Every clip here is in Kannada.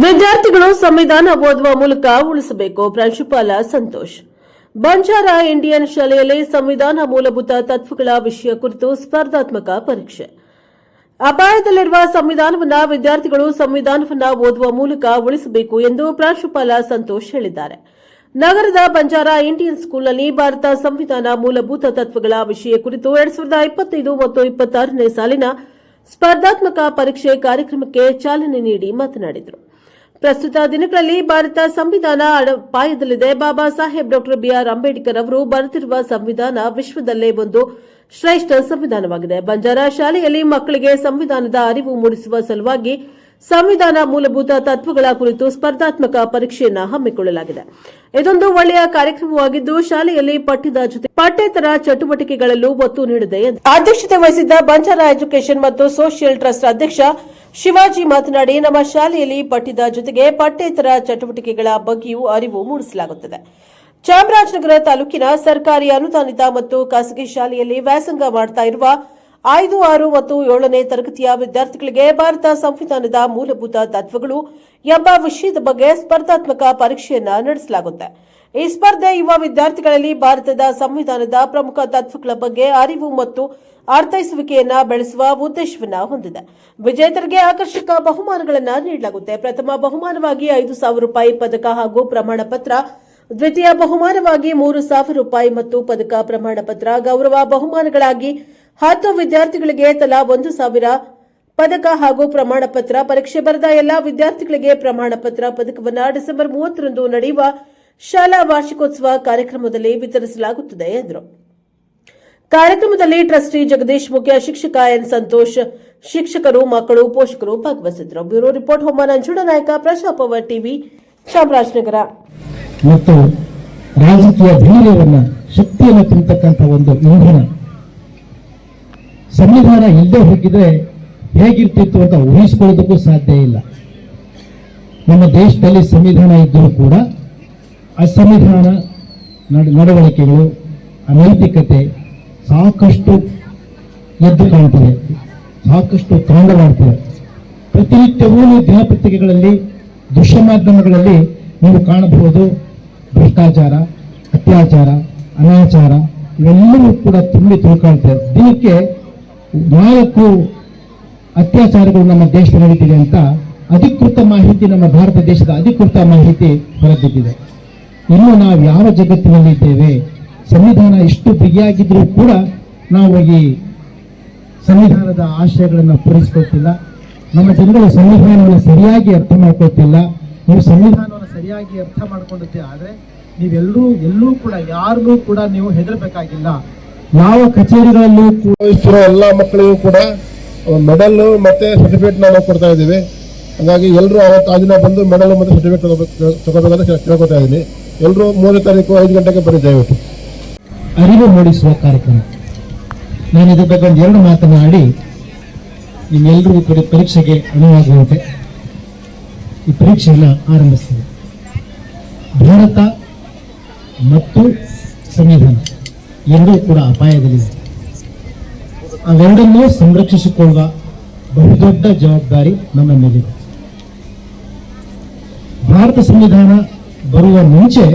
ವಿದ್ಯಾರ್ಥಿಗಳು ಸಂವಿಧಾನ ಓದುವ ಮೂಲಕ ಉಳಿಸಬೇಕು. ಪ್ರಾಂಶುಪಾಲ ಸಂತೋಷ್. ಬಂಜಾರ ಇಂಡಿಯನ್ ಶಾಲೆಯಲ್ಲಿ ಸಂವಿಧಾನ ಮೂಲಭೂತ ತತ್ವಗಳ ವಿಷಯ ಕುರಿತು ಸ್ಪರ್ಧಾತ್ಮಕ ಪರೀಕ್ಷೆ. ಅಪಾಯದಲ್ಲಿರುವ ಸಂವಿಧಾನವನ್ನು ವಿದ್ಯಾರ್ಥಿಗಳು ಸಂವಿಧಾನವನ್ನು ಓದುವ ಮೂಲಕ ಉಳಿಸಬೇಕು ಎಂದು ಪ್ರಾಂಶುಪಾಲ ಸಂತೋಷ್ ಹೇಳಿದ್ದಾರೆ. ನಗರದ ಬಂಜಾರ ಇಂಡಿಯನ್ ಸ್ಕೂಲ್ನಲ್ಲಿ ಭಾರತ ಸಂವಿಧಾನ ಮೂಲಭೂತ ತತ್ವಗಳ ವಿಷಯ ಕುರಿತು 2025 ಮತ್ತು 26ನೇ ಸಾಲಿನ ಸ್ಪರ್ಧಾತ್ಮಕ ಪರೀಕ್ಷೆ ಕಾರ್ಯಕ್ರಮಕ್ಕೆ ಚಾಲನೆ ನೀಡಿ ಮಾತನಾಡಿದರು. ಪ್ರಸ್ತುತ ದಿನಗಳಲ್ಲಿ ಭಾರತ ಸಂವಿಧಾನ ಅಪಾಯದಲ್ಲಿದೆ. ಬಾಬಾ ಸಾಹೇಬ್ ಡಾ. ಬಿ.ಆರ್. ಅಂಬೇಡ್ಕರ್ ಅವರು ಬರೆದಿರುವ ಸಂವಿಧಾನ ವಿಶ್ವದಲ್ಲೇ ಒಂದು ಶ್ರೇಷ್ಠ ಸಂವಿಧಾನವಾಗಿದೆ. ಬಂಜಾರ ಶಾಲೆಯಲ್ಲಿ ಮಕ್ಕಳಿಗೆ ಸಂವಿಧಾನದ ಅರಿವು ಮೂಡಿಸುವ ಸಲುವಾಗಿ ಸಂವಿಧಾನ ಮೂಲಭೂತ ತತ್ವಗಳ ಕುರಿತು ಸ್ಪರ್ಧಾತ್ಮಕ ಪರೀಕ್ಷೆಯನ್ನು ಹಮ್ಮಿಕೊಳ್ಳಲಾಗಿದೆ. ಇದೊಂದು ಒಳ್ಳೆಯ ಕಾರ್ಯಕ್ರಮವಾಗಿದ್ದು ಶಾಲೆಯಲ್ಲಿ ಪಠ್ಯದ ಜೊತೆ ಪಠ್ಯೇತರ ಚಟುವಟಿಕೆಗಳಲ್ಲೂ ಒತ್ತು ನೀಡಿದೆ. ಅಧ್ಯಕ್ಷತೆ ವಹಿಸಿದ್ದ ಬಂಜಾರ ಎಜುಕೇಷನ್ ಮತ್ತು ಸೋಷಿಯಲ್ ಟ್ರಸ್ಟ್ ಅಧ್ಯಕ್ಷ ಶಿವಾಜಿ ಮಾತನಾಡಿ, ನಮ್ಮ ಶಾಲೆಯಲ್ಲಿ ಪಠ್ಯದ ಜೊತೆಗೆ ಪಠ್ಯೇತರ ಚಟುವಟಿಕೆಗಳ ಬಗ್ಗೆಯೂ ಅರಿವು ಮೂಡಿಸಲಾಗುತ್ತದೆ. ಚಾಮರಾಜನಗರ ತಾಲೂಕಿನ ಸರ್ಕಾರಿ ಅನುದಾನಿತ ಮತ್ತು ಖಾಸಗಿ ಶಾಲೆಯಲ್ಲಿ ವ್ಯಾಸಂಗ ಮಾಡ್ತಾ ಇರುವ 5, 6 ಮತ್ತು 7ನೇ ತರಗತಿಯ ವಿದ್ಯಾರ್ಥಿಗಳಿಗೆ ಭಾರತ ಸಂವಿಧಾನದ ಮೂಲಭೂತ ತತ್ವಗಳು ಎಂಬ ವಿಷಯದ ಬಗ್ಗೆ ಸ್ಪರ್ಧಾತ್ಮಕ ಪರೀಕ್ಷೆಯನ್ನು ನಡೆಸಲಾಗುತ್ತೆ. ಈ ಸ್ಪರ್ಧೆ ಯುವ ವಿದ್ಯಾರ್ಥಿಗಳಲ್ಲಿ ಭಾರತದ ಸಂವಿಧಾನದ ಪ್ರಮುಖ ತತ್ವಗಳ ಬಗ್ಗೆ ಅರಿವು ಮತ್ತು ಅರ್ಥೈಸುವಿಕೆಯನ್ನು ಬೆಳೆಸುವ ಉದ್ದೇಶವನ್ನು ಹೊಂದಿದೆ. ವಿಜೇತರಿಗೆ ಆಕರ್ಷಕ ಬಹುಮಾನಗಳನ್ನು ನೀಡಲಾಗುತ್ತೆ. ಪ್ರಥಮ ಬಹುಮಾನವಾಗಿ 5,000 ರೂಪಾಯಿ ಪದಕ ಹಾಗೂ ಪ್ರಮಾಣ ಪತ್ರ, ದ್ವಿತೀಯ ಬಹುಮಾನವಾಗಿ 3,000 ರೂಪಾಯಿ ಮತ್ತು ಪದಕ ಪ್ರಮಾಣ ಪತ್ರ, ಗೌರವ ಬಹುಮಾನಗಳಾಗಿ 10 ವಿದ್ಯಾರ್ಥಿಗಳಿಗೆ ತಲಾ 1,000 ಪದಕ ಹಾಗೂ ಪ್ರಮಾಣ ಪತ್ರ, ಪರೀಕ್ಷೆ ಬರೆದ ಎಲ್ಲಾ ವಿದ್ಯಾರ್ಥಿಗಳಿಗೆ ಪ್ರಮಾಣ ಪತ್ರ, ಪದಕವನ್ನು ಡಿಸೆಂಬರ್ 30ರಂದು ನಡೆಯುವ ಶಾಲಾ ವಾರ್ಷಿಕೋತ್ಸವ ಕಾರ್ಯಕ್ರಮದಲ್ಲಿ ವಿತರಿಸಲಾಗುತ್ತದೆ ಎಂದರು. ಕಾರ್ಯಕ್ರಮದಲ್ಲಿ ಟ್ರಸ್ಟಿ ಜಗದೀಶ್, ಮುಖ್ಯ ಶಿಕ್ಷಕ ಎನ್ ಸಂತೋಷ್, ಶಿಕ್ಷಕರು, ಮಕ್ಕಳು, ಪೋಷಕರು ಭಾಗವಹಿಸಿದ್ದರು. Bureau report Homma Nanjundanayaka, Praja Power TV, Chamarajanagar. ಮತ್ತು ರಾಜಕೀಯ ಧೈರ್ಯವನ್ನು, ಶಕ್ತಿಯನ್ನು ತುಂಬತಕ್ಕಂಥ ಒಂದು ಇಂಧನ ಸಂವಿಧಾನ ಇಲ್ಲದೆ ಹೋಗಿದ್ರೆ ಹೇಗಿರ್ತಿತ್ತು ಅಂತ ಊಹಿಸಿಕೊಳ್ಳೋದಕ್ಕೂ ಸಾಧ್ಯ ಇಲ್ಲ. ನಮ್ಮ ದೇಶದಲ್ಲಿ ಸಂವಿಧಾನ ಇದ್ದರೂ ಕೂಡ ಅಸಂವಿಧಾನ ನಡವಳಿಕೆಗಳು, ಅನೈತಿಕತೆ ಸಾಕಷ್ಟು ಎದ್ದು ಕಾಣ್ತಿದೆ, ಸಾಕಷ್ಟು ತಾಂಡವಾಡ್ತಿದೆ. ಪ್ರತಿನಿತ್ಯವೂ ದಿನಪತ್ರಿಕೆಗಳಲ್ಲಿ, ದೃಶ್ಯ ಮಾಧ್ಯಮಗಳಲ್ಲಿ ನೀವು ಕಾಣಬಹುದು ಭ್ರಷ್ಟಾಚಾರ, ಅತ್ಯಾಚಾರ, ಅನಾಚಾರ ಇವೆಲ್ಲವೂ ಕೂಡ ತುಂಬಿ ತುಳ್ಕಾಳ್ತದೆ. ದಿನಕ್ಕೆ 4 ಅತ್ಯಾಚಾರಗಳು ನಮ್ಮ ದೇಶದಲ್ಲಿ ನಡೀತಿದೆ ಅಂತ ಅಧಿಕೃತ ಮಾಹಿತಿ, ನಮ್ಮ ಭಾರತ ದೇಶದ ಅಧಿಕೃತ ಮಾಹಿತಿ ಹೊರಬಿದ್ದಿದೆ. ಇನ್ನು ನಾವು ಯಾವ ಜಗತ್ತಿನಲ್ಲಿ ಇದ್ದೇವೆ? ಸಂವಿಧಾನ ಇಷ್ಟು ಬಿಗಿಯಾಗಿದ್ರೂ ಕೂಡ ನಾವು ಈ ಸಂವಿಧಾನದ ಆಶಯಗಳನ್ನು ಪೂರೈಸಿಕೊಳ್ತಿಲ್ಲ. ನಮ್ಮ ಜನರು ಸಂವಿಧಾನವನ್ನು ಸರಿಯಾಗಿ ಅರ್ಥ ಮಾಡ್ಕೊಳ್ತಿಲ್ಲ. ನೀವು ಸಂವಿಧಾನವನ್ನು ಸರಿಯಾಗಿ ಅರ್ಥ ಮಾಡ್ಕೊಂಡಿದ್ದೆ ಆದರೆ ನೀವೆಲ್ಲರೂ ಎಲ್ಲೂ ಕೂಡ ಯಾರಿಗೂ ಕೂಡ ನೀವು ಹೆದರಬೇಕಾಗಿಲ್ಲ. ಯಾವ ಕಚೇರಿಗಳಲ್ಲೂ ಕೂಡ ಎಲ್ಲ ಮಕ್ಕಳಿಗೂ ಕೂಡ ಮೆಡಲ್ ಮತ್ತೆ ಸರ್ಟಿಫಿಕೇಟ್ ನಾವು ಕೊಡ್ತಾ ಇದ್ದೀವಿ. ಹಾಗಾಗಿ ಎಲ್ಲರೂ ಅವತ್ತು ಆ ದಿನ ಬಂದು ಮೆಡಲ್ ಮತ್ತೆ ಸರ್ಟಿಫಿಕೇಟ್ ತಗೋಬೇಕಂತ ಕೇಳ್ಕೊತಾ ಇದ್ದೀನಿ. ಎಲ್ಲರೂ 3ನೇ ತಾರೀಕು 5 ಗಂಟೆಗೆ ಬರೀ ದಯವಿಟ್ಟು. ಅರಿವು ಮೂಡಿಸುವ ಕಾರ್ಯಕ್ರಮ. ನಾನು ಇದ್ರ ಬಗ್ಗೆ 2 ಮಾತನಾಡಿ ನಿಮ್ಮೆಲ್ಲರಿಗೂ ಕೂಡ ಪರೀಕ್ಷೆಗೆ ಅನುವಾಗುವಂತೆ ಈ ಪರೀಕ್ಷೆಯನ್ನು ಆರಂಭಿಸ್ತೀವಿ. ಭಾರತ ಮತ್ತು ಸಂವಿಧಾನ ಎರಡೂ ಕೂಡ ಅಪಾಯದಲ್ಲಿದೆ. ಅವೆರಡನ್ನೂ ಸಂರಕ್ಷಿಸಿಕೊಳ್ಳುವ ಬಹುದೊಡ್ಡ ಜವಾಬ್ದಾರಿ ನಮ್ಮ ಮೇಲಿದೆ. ಭಾರತ ಸಂವಿಧಾನ ಬರುವ ಮುಂಚೆ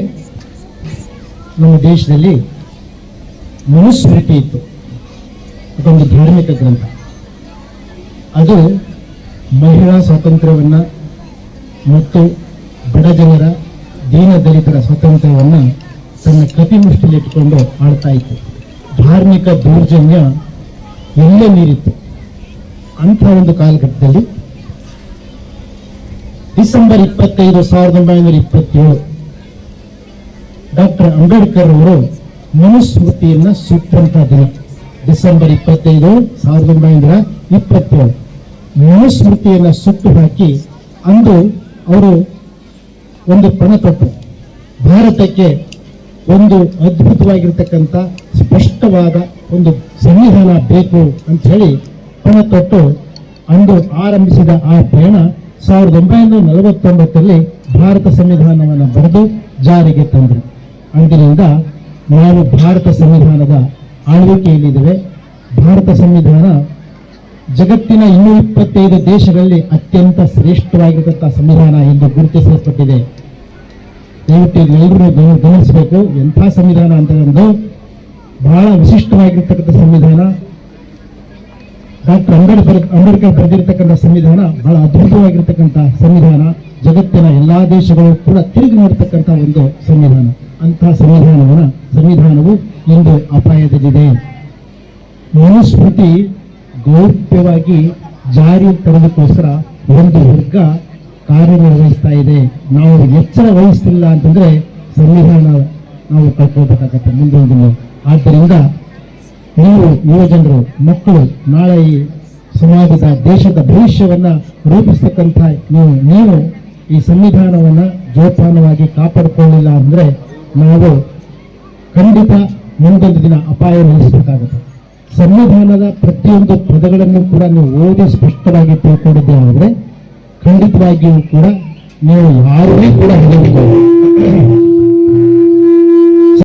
ನಮ್ಮ ದೇಶದಲ್ಲಿ ಮನುಸ್ಮೃತಿ ಇತ್ತು. ಅದೊಂದು ಧಾರ್ಮಿಕ ಗ್ರಂಥ. ಅದು ಮಹಿಳಾ ಸ್ವಾತಂತ್ರ್ಯವನ್ನು ಮತ್ತು ಬಡ ಜನರ, ದೀನ ದಲಿತರ ಸ್ವಾತಂತ್ರ್ಯವನ್ನು ತನ್ನ ಕಪಿಮುಷ್ಟಿಲಿಟ್ಟುಕೊಂಡು ಆಳ್ತಾ ಇತ್ತು. ಧಾರ್ಮಿಕ ದೌರ್ಜನ್ಯ ಎಲ್ಲೇ ಮೀರಿತ್ತು. ಅಂಥ ಒಂದು ಕಾಲಘಟ್ಟದಲ್ಲಿ ಡಿಸೆಂಬರ್ 25, 1927 ಡಾಕ್ಟರ್ ಅಂಬೇಡ್ಕರ್ ಅವರು ಮನುಸ್ಮೃತಿಯನ್ನು ಸುಟ್ಟಂತ ದಿನ. ಡಿಸೆಂಬರ್ 25, 1927 ಮನುಸ್ಮೃತಿಯನ್ನು ಸುಟ್ಟು ಹಾಕಿ ಅಂದು ಅವರು ಒಂದು ಪಣ ತೊಟ್ಟು ಭಾರತಕ್ಕೆ ಒಂದು ಅದ್ಭುತವಾಗಿರ್ತಕ್ಕಂಥ ಸ್ಪಷ್ಟವಾದ ಒಂದು ಸಂವಿಧಾನ ಬೇಕು ಅಂತ ಹೇಳಿ ಪಣ ತೊಟ್ಟು ಅಂದು ಆರಂಭಿಸಿದ ಆ ಪಯಣ 1949ರಲ್ಲಿ ಭಾರತ ಸಂವಿಧಾನವನ್ನು ಬರೆದು ಜಾರಿಗೆ ತಂದರು. ಅಂದಿನಿಂದ ನಾವು ಭಾರತ ಸಂವಿಧಾನದ ಆಳ್ವಿಕೆಯಲ್ಲಿದ್ದೇವೆ. ಭಾರತ ಸಂವಿಧಾನ ಜಗತ್ತಿನ 225 ದೇಶಗಳಲ್ಲಿ ಅತ್ಯಂತ ಶ್ರೇಷ್ಠವಾಗಿರತಕ್ಕಂಥ ಸಂವಿಧಾನ ಎಂದು ಗುರುತಿಸಲ್ಪಟ್ಟಿದೆ. ದಯವಿಟ್ಟು ಎಲ್ಲರೂ ಗಮನಿಸಬೇಕು. ಎಂಥ ಸಂವಿಧಾನ ಅಂತ ಒಂದು ಬಹಳ ವಿಶಿಷ್ಟವಾಗಿರ್ತಕ್ಕಂಥ ಸಂವಿಧಾನ. ಡಾಕ್ಟರ್ ಅಂಬೇಡ್ಕರ್ ಬರೆದಿರ್ತಕ್ಕಂಥ ಸಂವಿಧಾನ ಬಹಳ ಅದ್ಭುತವಾಗಿರ್ತಕ್ಕಂಥ ಸಂವಿಧಾನ. ಜಗತ್ತಿನ ಎಲ್ಲಾ ದೇಶಗಳು ಕೂಡ ತಿರುಗಿ ನೋಡ್ತಕ್ಕಂಥ ಒಂದು ಸಂವಿಧಾನ. ಅಂತಹ ಸಂವಿಧಾನವು ಇಂದು ಅಪಾಯದಲ್ಲಿದೆ. ಮನುಸ್ಮೃತಿ ಗೌಪ್ಯವಾಗಿ ಜಾರಿ ತರೋದಕ್ಕೋಸ್ಕರ ಒಂದು ವರ್ಗ ಕಾರ್ಯನಿರ್ವಹಿಸ್ತಾ ಇದೆ. ನಾವು ಎಚ್ಚರ ವಹಿಸ್ತಿಲ್ಲ ಅಂತಂದ್ರೆ ಸಂವಿಧಾನ ನಾವು ಕಳ್ಕೊಳ್ಬೇಕಾಗತ್ತೆ ಮುಂದಿನ ದಿನ. ಆದ್ದರಿಂದ ನೀವು ಯುವಜನರು, ಮಕ್ಕಳು, ನಾಳೆ ಈ ಸಮಾಜದ ದೇಶದ ಭವಿಷ್ಯವನ್ನ ರೂಪಿಸ್ತಕ್ಕಂಥ ನೀವು ಈ ಸಂವಿಧಾನವನ್ನ ಜೋಪಾನವಾಗಿ ಕಾಪಾಡಿಕೊಳ್ಳಿಲ್ಲ ಅಂದ್ರೆ ನಾವು ಖಂಡಿತ ಮುಂದೊಂದು ದಿನ ಅಪಾಯ ನಿಲ್ಲಿಸಬೇಕಾಗುತ್ತೆ. ಸಂವಿಧಾನದ ಪ್ರತಿಯೊಂದು ಪದಗಳನ್ನು ಕೂಡ ನೀವು ಓದಿ ಸ್ಪಷ್ಟವಾಗಿ ತಿಳ್ಕೊಂಡಿದ್ದೆ ಆದರೆ ಖಂಡಿತವಾಗಿಯೂ ಕೂಡ ನೀವು ಯಾರೇ ಕೂಡ